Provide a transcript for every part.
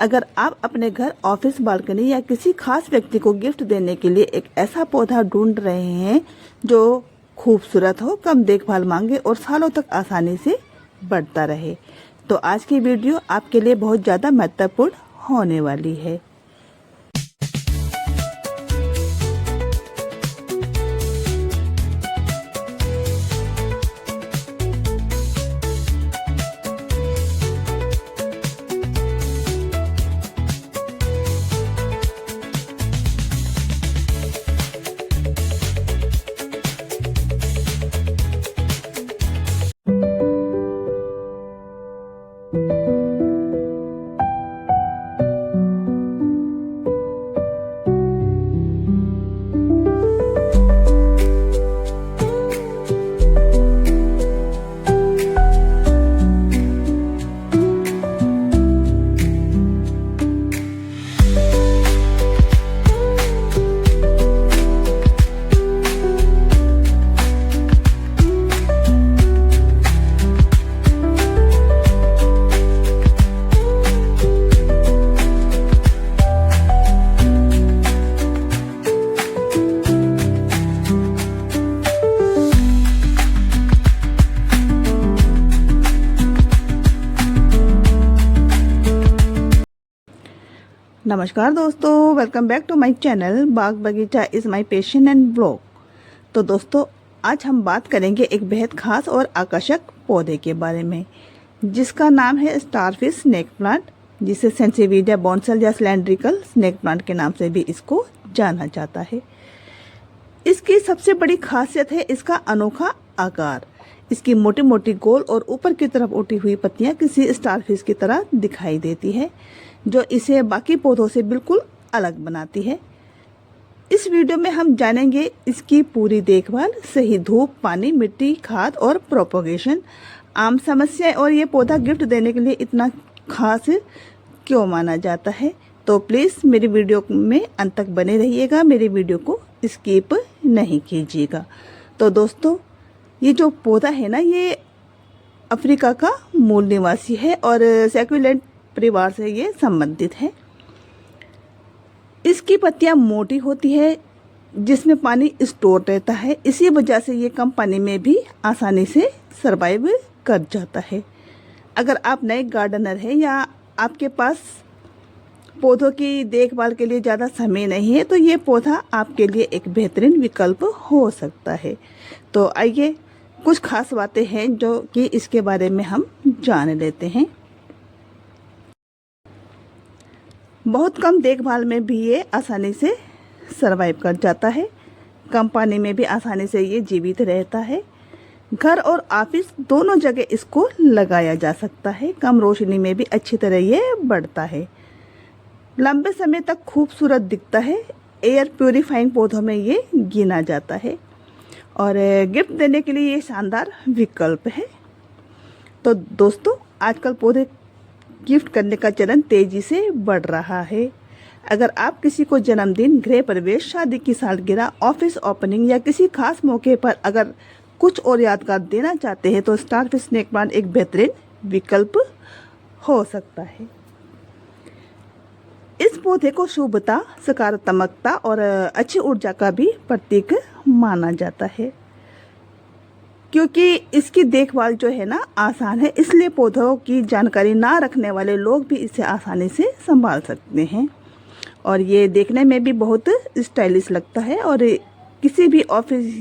अगर आप अपने घर, ऑफिस, बालकनी या किसी खास व्यक्ति को गिफ्ट देने के लिए एक ऐसा पौधा ढूंढ रहे हैं जो खूबसूरत हो, कम देखभाल मांगे और सालों तक आसानी से बढ़ता रहे, तो आज की वीडियो आपके लिए बहुत ज़्यादा महत्वपूर्ण होने वाली है। नमस्कार दोस्तों, welcome back to my channel Baag Bagicha is my passion and blog. तो दोस्तों, आज हम बात करेंगे एक बेहद खास और आकर्षक पौधे के बारे में जिसका नाम है स्टारफिश स्नेक प्लांट, जिसे सेंसिविडिया बॉन्सल या सिलेंड्रिकल स्नेक प्लांट के नाम से भी इसको जाना जाता है। इसकी सबसे बड़ी खासियत है इसका अनोखा आकार। इसकी मोटी मोटी गोल और ऊपर की तरफ उठी हुई पत्तियां किसी स्टारफिश की तरह दिखाई देती है, जो इसे बाकी पौधों से बिल्कुल अलग बनाती है। इस वीडियो में हम जानेंगे इसकी पूरी देखभाल, सही धूप, पानी, मिट्टी, खाद और प्रोपोगेशन, आम समस्याएं और ये पौधा गिफ्ट देने के लिए इतना खास क्यों माना जाता है। तो प्लीज़ मेरी वीडियो में अंत तक बने रहिएगा, मेरी वीडियो को स्किप नहीं कीजिएगा। तो दोस्तों, ये जो पौधा है ना, ये अफ्रीका का मूल निवासी है और सैकुलेंट परिवार से ये संबंधित है। इसकी पत्तियां मोटी होती है जिसमें पानी स्टोर रहता है, इसी वजह से ये कम पानी में भी आसानी से सरवाइव कर जाता है। अगर आप नए गार्डनर हैं या आपके पास पौधों की देखभाल के लिए ज़्यादा समय नहीं है, तो ये पौधा आपके लिए एक बेहतरीन विकल्प हो सकता है। तो आइए, कुछ खास बातें हैं जो कि इसके बारे में हम जान लेते हैं। बहुत कम देखभाल में भी ये आसानी से सरवाइव कर जाता है। कम पानी में भी आसानी से ये जीवित रहता है। घर और ऑफिस दोनों जगह इसको लगाया जा सकता है। कम रोशनी में भी अच्छी तरह ये बढ़ता है। लंबे समय तक खूबसूरत दिखता है। एयर प्यूरिफाइंग पौधों में ये गिना जाता है और गिफ्ट देने के लिए ये शानदार विकल्प है। तो दोस्तों, आजकल पौधे गिफ्ट करने का चलन तेजी से बढ़ रहा है। अगर आप किसी को जन्मदिन, गृह प्रवेश, शादी की सालगिरह, ऑफिस ओपनिंग या किसी खास मौके पर अगर कुछ और यादगार देना चाहते हैं, तो स्टारफिश स्नेक प्लांट एक बेहतरीन विकल्प हो सकता है। इस पौधे को शुभता, सकारात्मकता और अच्छी ऊर्जा का भी प्रतीक माना जाता है। क्योंकि इसकी देखभाल जो है ना आसान है, इसलिए पौधों की जानकारी ना रखने वाले लोग भी इसे आसानी से संभाल सकते हैं और ये देखने में भी बहुत स्टाइलिश लगता है और किसी भी ऑफिस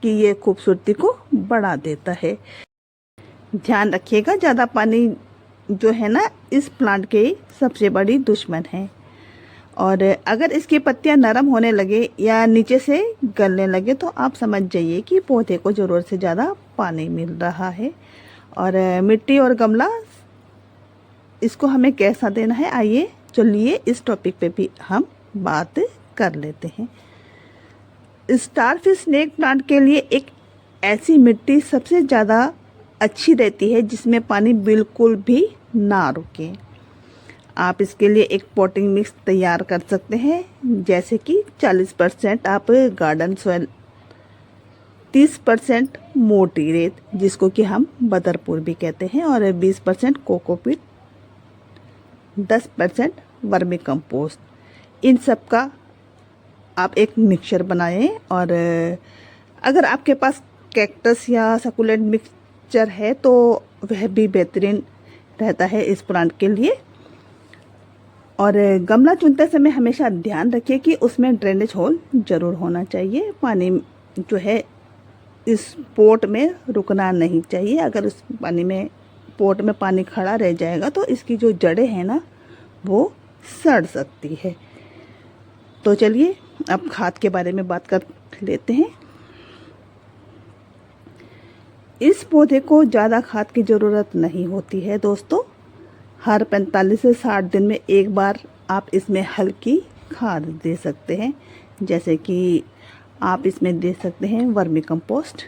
की ये खूबसूरती को बढ़ा देता है। ध्यान रखिएगा, ज़्यादा पानी जो है ना इस प्लांट के सबसे बड़ी दुश्मन है और अगर इसकी पत्तियां नरम होने लगे या नीचे से गलने लगे तो आप समझ जाइए कि पौधे को ज़रूरत से ज़्यादा पानी मिल रहा है। और मिट्टी और गमला, इसको हमें कैसा देना है, आइए चलिए इस टॉपिक पे भी हम बात कर लेते हैं। स्टारफिश स्नेक प्लांट के लिए एक ऐसी मिट्टी सबसे ज़्यादा अच्छी रहती है जिसमें पानी बिल्कुल भी ना रुके। आप इसके लिए एक पॉटिंग मिक्स तैयार कर सकते हैं, जैसे कि 40% आप गार्डन सॉइल, 30% मोटी रेत जिसको कि हम बदरपुर भी कहते हैं और 20% कोकोपीट 10% वर्मी कंपोस्ट, इन सब का आप एक मिक्सचर बनाएं। और अगर आपके पास कैक्टस या सकुलेंट मिक्सचर है तो वह भी बेहतरीन रहता है इस प्लांट के लिए। और गमला चुनते समय हमेशा ध्यान रखिए कि उसमें ड्रेनेज होल ज़रूर होना चाहिए। पानी जो है इस पोट में रुकना नहीं चाहिए। अगर उस पानी में पोट में पानी खड़ा रह जाएगा तो इसकी जो जड़ें हैं ना वो सड़ सकती है। तो चलिए अब खाद के बारे में बात कर लेते हैं। इस पौधे को ज़्यादा खाद की ज़रूरत नहीं होती है दोस्तों। हर 45 से 60 दिन में एक बार आप इसमें हल्की खाद दे सकते हैं, जैसे कि आप इसमें दे सकते हैं वर्मी कंपोस्ट,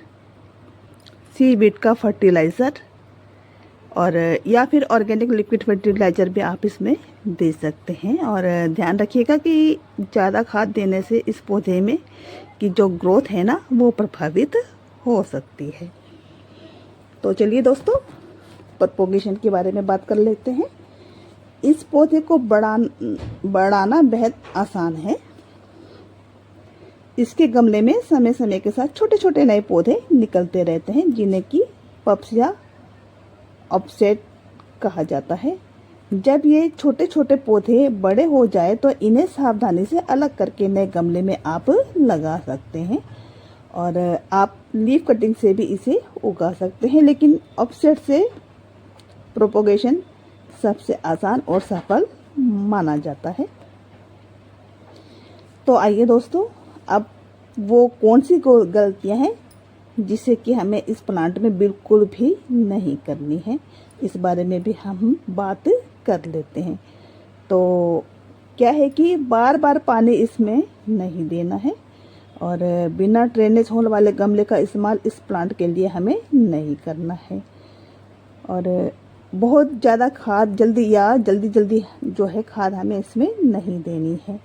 सीवीड का फर्टिलाइज़र, और या फिर ऑर्गेनिक लिक्विड फर्टिलाइज़र भी आप इसमें दे सकते हैं। और ध्यान रखिएगा कि ज़्यादा खाद देने से इस पौधे में की जो ग्रोथ है ना वो प्रभावित हो सकती है। तो चलिए दोस्तों प्रोपोगेशन के बारे में बात कर लेते हैं। इस पौधे को बढ़ाना बेहद आसान है। इसके गमले में समय समय के साथ छोटे छोटे नए पौधे निकलते रहते हैं, जिन्हें कि पप्स या ऑफसेट कहा जाता है। जब ये छोटे छोटे पौधे बड़े हो जाए तो इन्हें सावधानी से अलग करके नए गमले में आप लगा सकते हैं। और आप लीफ कटिंग से भी इसे उगा सकते हैं, लेकिन ऑफसेट से प्रोपोगेशन सबसे आसान और सफल माना जाता है। तो आइए दोस्तों, अब वो कौन सी गलतियां हैं जिसे कि हमें इस प्लांट में बिल्कुल भी नहीं करनी है, इस बारे में भी हम बात कर लेते हैं। तो क्या है कि बार बार पानी इसमें नहीं देना है, और बिना ड्रेनेज होल वाले गमले का इस्तेमाल इस प्लांट के लिए हमें नहीं करना है। और बहुत ज़्यादा खाद जल्दी जो है खाद हमें इसमें नहीं देनी है।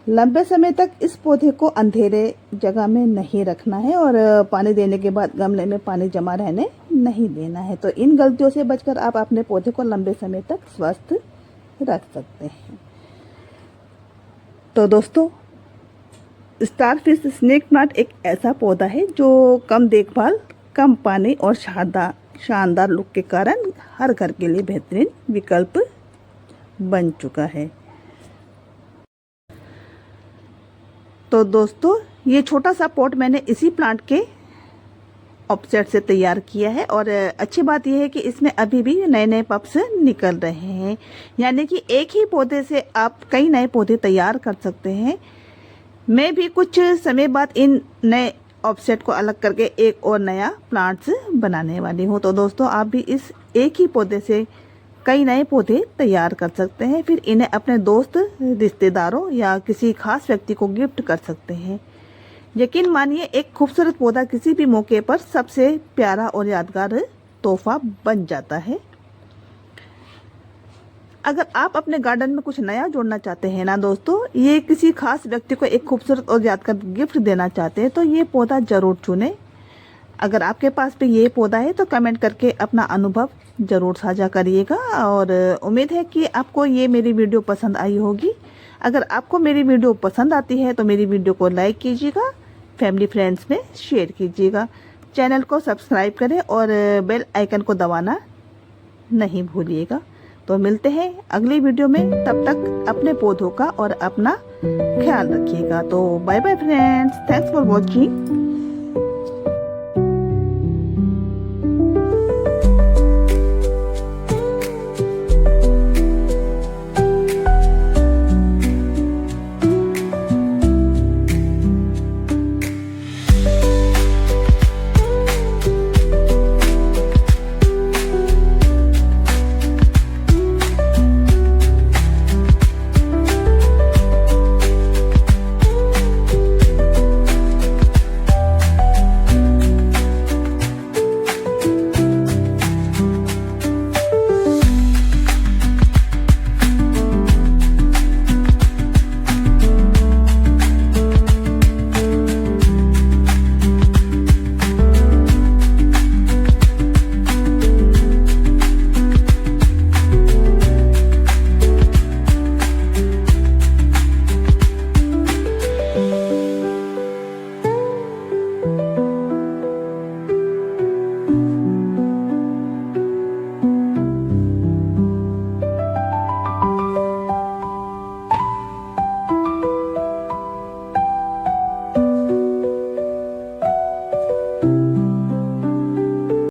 लंबे समय तक इस पौधे को अंधेरे जगह में नहीं रखना है, और पानी देने के बाद गमले में पानी जमा रहने नहीं देना है। तो इन गलतियों से बचकर आप अपने पौधे को लंबे समय तक स्वस्थ रख सकते हैं। तो दोस्तों, स्टारफिश स्नेक प्लांट एक ऐसा पौधा है जो कम देखभाल, कम पानी और शानदार लुक के कारण हर घर के लिए बेहतरीन विकल्प बन चुका है। तो दोस्तों, ये छोटा सा पॉट मैंने इसी प्लांट के ऑफसेट से तैयार किया है। और अच्छी बात यह है कि इसमें अभी भी नए नए पप्स निकल रहे हैं, यानी कि एक ही पौधे से आप कई नए पौधे तैयार कर सकते हैं। मैं भी कुछ समय बाद इन नए ऑफसेट को अलग करके एक और नया प्लांट्स बनाने वाली हूँ। तो दोस्तों, आप भी इस एक ही पौधे से कई नए पौधे तैयार कर सकते हैं, फिर इन्हें अपने दोस्त, रिश्तेदारों या किसी खास व्यक्ति को गिफ्ट कर सकते हैं। यकीन मानिए, एक खूबसूरत पौधा किसी भी मौके पर सबसे प्यारा और यादगार तोहफा बन जाता है। अगर आप अपने गार्डन में कुछ नया जोड़ना चाहते हैं ना दोस्तों, ये किसी खास व्यक्ति को एक खूबसूरत और यादगार गिफ्ट देना चाहते हैं, तो ये पौधा जरूर चुनें। अगर आपके पास भी ये पौधा है तो कमेंट करके अपना अनुभव ज़रूर साझा करिएगा। और उम्मीद है कि आपको ये मेरी वीडियो पसंद आई होगी। अगर आपको मेरी वीडियो पसंद आती है तो मेरी वीडियो को लाइक कीजिएगा, फैमिली फ्रेंड्स में शेयर कीजिएगा, चैनल को सब्सक्राइब करें और बेल आइकन को दबाना नहीं भूलिएगा। तो मिलते हैं अगली वीडियो में, तब तक अपने पौधों का और अपना ख्याल रखिएगा। तो bye bye friends, thanks for watching.